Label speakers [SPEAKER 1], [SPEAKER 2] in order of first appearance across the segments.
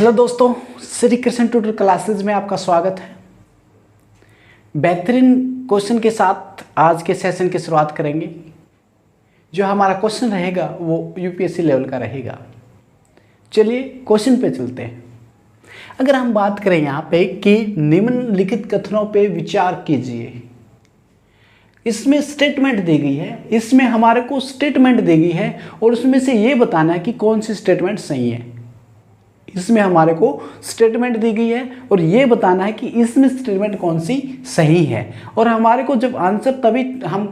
[SPEAKER 1] Hello दोस्तों, Shri Krishna tutor classes में आपका स्वागत है। बेहतरीन क्वेश्चन के साथ आज के सेशन की शुरुआत करेंगे। जो हमारा क्वेश्चन रहेगा वो यूपीएससी लेवल का रहेगा। चलिए क्वेश्चन पे चलते हैं। अगर हम बात करें यहाँ पे कि निम्नलिखित कथनों पे विचार कीजिए, इसमें स्टेटमेंट दी गई है, इसमें हमारे को स्टेटमेंट दी गई है और उसमें से ये बताना है कि कौन सी स्टेटमेंट सही है। इसमें हमारे को स्टेटमेंट दी गई है और ये बताना है कि इसमें स्टेटमेंट कौन सी सही है। और हमारे को जब आंसर तभी हम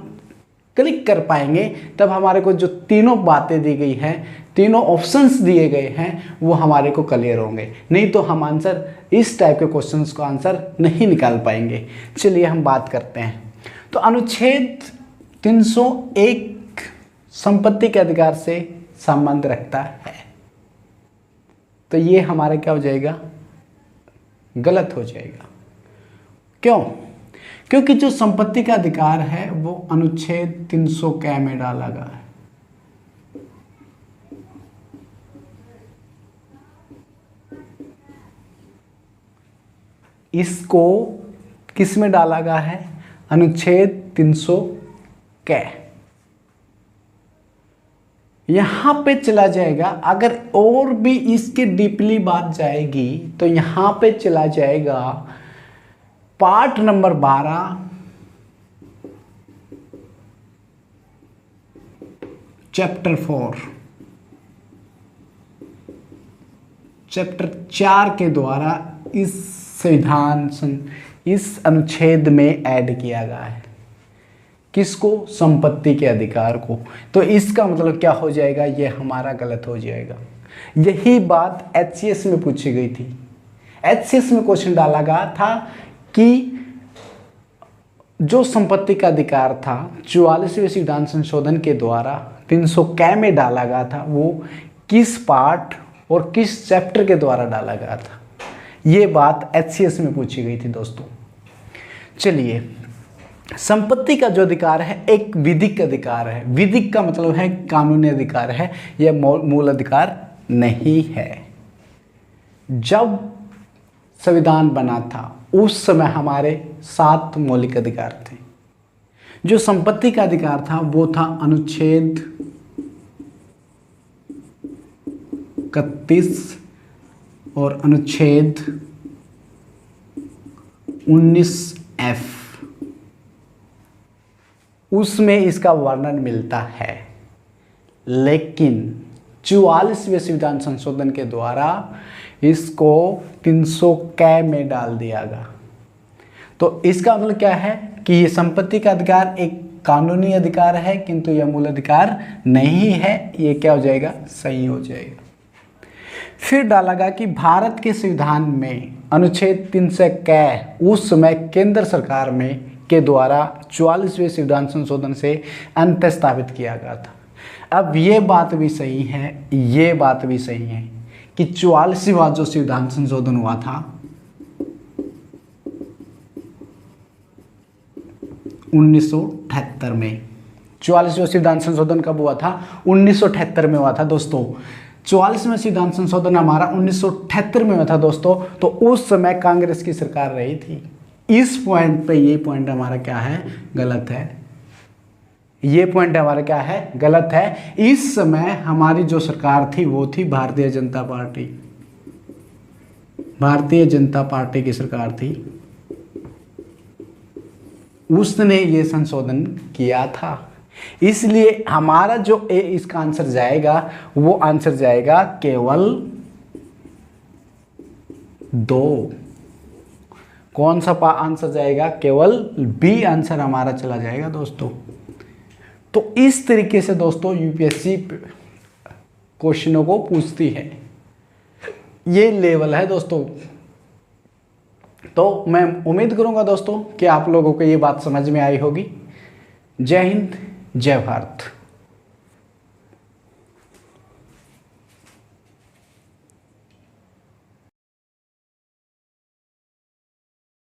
[SPEAKER 1] क्लिक कर पाएंगे तब हमारे को जो तीनों बातें दी गई हैं, तीनों ऑप्शंस दिए गए हैं, वो हमारे को क्लियर होंगे। नहीं तो हम आंसर इस टाइप के क्वेश्चंस को आंसर नहीं निकाल पाएंगे। चलिए हम बात करते हैं। तो अनुच्छेद 301 संपत्ति के अधिकार से संबंध रखता है, तो ये हमारा क्या हो जाएगा? गलत हो जाएगा। क्यों? क्योंकि जो संपत्ति का अधिकार है वो अनुच्छेद 300 क में डाला गया है। इसको किस में डाला गया है? अनुच्छेद 300 क। यहाँ पे चला जाएगा। अगर और भी इसके डीपली बात जाएगी तो यहाँ पे चला जाएगा पार्ट नंबर 12 चैप्टर 4 के द्वारा इस अनुच्छेद में ऐड किया गया है। किसको? संपत्ति के अधिकार को। तो इसका मतलब क्या हो जाएगा? ये हमारा गलत हो जाएगा। यही बात एचसीएस में पूछी गई थी। एचसीएस में क्वेश्चन डाला गया था कि जो संपत्ति का अधिकार था 44वें संविधान संशोधन के द्वारा 300 क में डाला गया था, वो किस पार्ट और किस चैप्टर के द्वारा डाला गया था। ये बात एचसीएस में पूछी गई थी दोस्तों। चलिए, संपत्ति का जो अधिकार है एक विधिक अधिकार है। विधिक का मतलब है कानूनी अधिकार है, यह मूल अधिकार नहीं है। जब संविधान बना था उस समय हमारे 7 मौलिक अधिकार थे। जो संपत्ति का अधिकार था वो था अनुच्छेद 31 और अनुच्छेद 19F, उसमें इसका वर्णन मिलता है। लेकिन 44वें संविधान संशोधन के द्वारा इसको 300 क में डाल दिया गया। तो इसका मतलब क्या है कि ये संपत्ति का अधिकार एक कानूनी अधिकार है, किंतु यह मूल अधिकार नहीं है। ये क्या हो जाएगा? सही हो जाएगा। फिर डाला गया कि भारत के संविधान में अनुच्छेद 300 क उस समय केंद्र सरकार में के द्वारा 44वें संविधान संशोधन से अंत स्थापित किया गया था। अब ये बात भी सही है, ये बात भी सही है कि 44वां जो संविधान संशोधन हुआ था 1978 में। 44वां संविधान संशोधन कब हुआ था? 1978 में हुआ था दोस्तों। 44वां संविधान संशोधन हमारा 1978 में हुआ था दोस्तों। तो उस समय कांग्रेस की सरकार रही थी। इस पॉइंट पे ये पॉइंट हमारा क्या है? गलत है। ये पॉइंट हमारा क्या है? गलत है। इस समय हमारी जो सरकार थी वो थी भारतीय जनता पार्टी। भारतीय जनता पार्टी की सरकार थी, उसने ये संशोधन किया था। इसलिए हमारा जो इसका आंसर जाएगा वो आंसर जाएगा केवल 2। कौन सा आंसर जाएगा? केवल बी आंसर हमारा चला जाएगा दोस्तों। तो इस तरीके से दोस्तों यूपीएससी क्वेश्चनों को पूछती है। ये लेवल है दोस्तों। तो मैं उम्मीद करूंगा दोस्तों कि आप लोगों को ये बात समझ में आई होगी। जय हिंद, जय भारत।